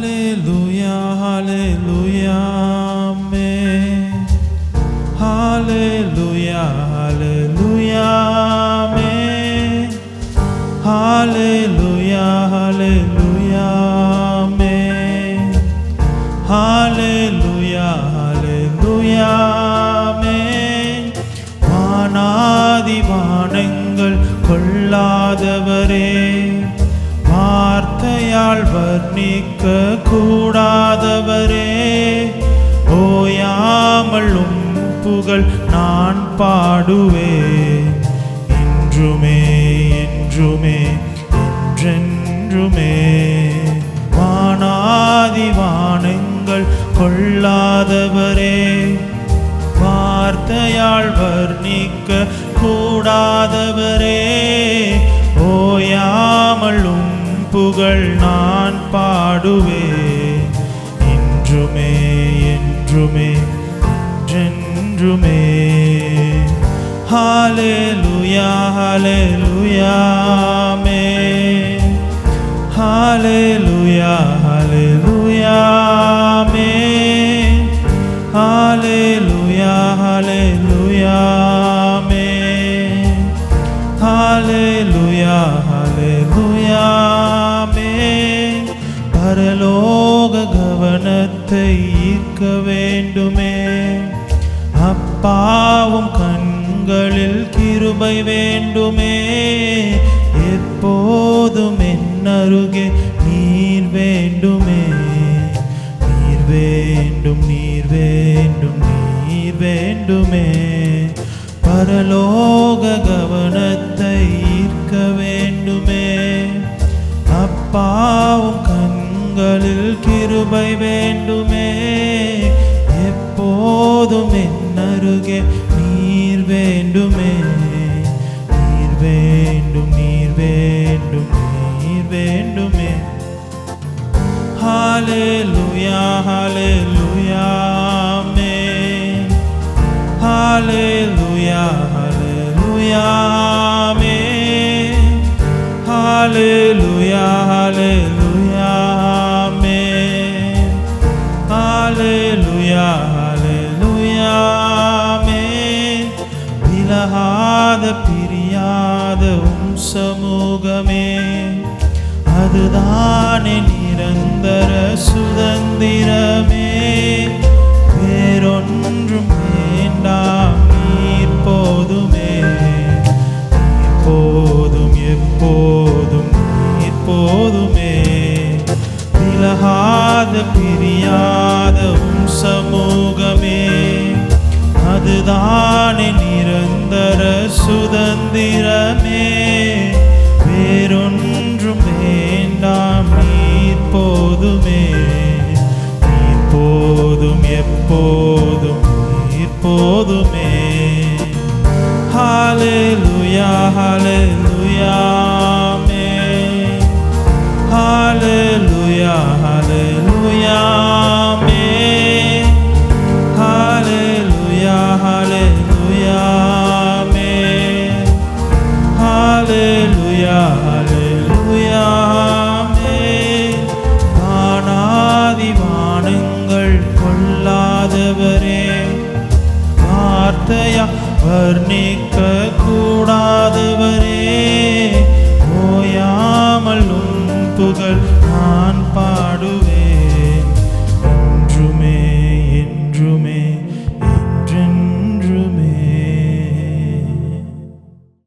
Hallelujah, hallelujah, amen. Hallelujah, hallelujah, amen. Hallelujah, hallelujah, amen. Hallelujah, hallelujah, amen. வானாதி வானங்கள் கொள்ளாதவரே, வார்த்தையால் வர்ணிக்க கூடாதவரே, ஓயாமல் புகழ் நான் பாடுவேன் என்றுமே என்றுமே என்றென்றுமே. வானாதி வானங்கள் கொள்ளாதவரே, வார்த்தையால் வர்ணிக்க கூடாதவரே, ஓயாமல் புகழ் நான் பாடுவேன் என்றுமே என்றுமே என்றென்றுமே. Hallelujah, hallelujah, amen. Hallelujah, hallelujah, amen. Hallelujah, hallelujah, amen. Hallelujah, hallelujah, amen. பரலோக கவனத்தை ஈர்க்க வேண்டுமே, அப்பாவும் கண்களில் கிருபை வேண்டுமே. எப்போதும் என் அருகே நீர் வேண்டுமே, நீர் வேண்டும் நீர் வேண்டும் நீர் வேண்டுமே. பரலோக கவனத்தை ஈர்க்க வேண்டுமே, அப்பாவும் கண்களில் கிருபை வேண்டுமே. எப்போதும் என் அருகே நீர் வேண்டுமே, நீர் வேண்டும் நீர் வேண்டும் நீர் வேண்டுமே. Hallelujah, hallelujah, amen. Hallelujah, hallelujah, amen. Hallelujah, hallelujah, amen. Hallelujah, hallelujah, amen. விலகாத பிரியாத சமூகமே, அதுதானே நிரந்தர சுதந்திரமே. வேறொன்றும் வேண்டாம், நீர் போதுமே, நீர் போதும் எப்போதும் நீர் போதுமே. விலகாத பிரியாத சமூகமே, அதுதானே நிரந்தர சுதந்திரமே. வேறொன்றும் வேண்டாம், நீர் போதுமே, நீர் போதும் எப்போதும் நீர் போதுமே. Hallelujah, hallelujah, amen. Hallelujah, hallelujah, amen. Hallelujah, hallelujah, amen. Hallelujah, hallelujah, amen. வானாதி வானங்கள் கொள்ளாதவரே, வார்த்தையா வர்ணிக்க கூடாதவரே, ஓயாமல் புகழ் நான் பாடுவேன்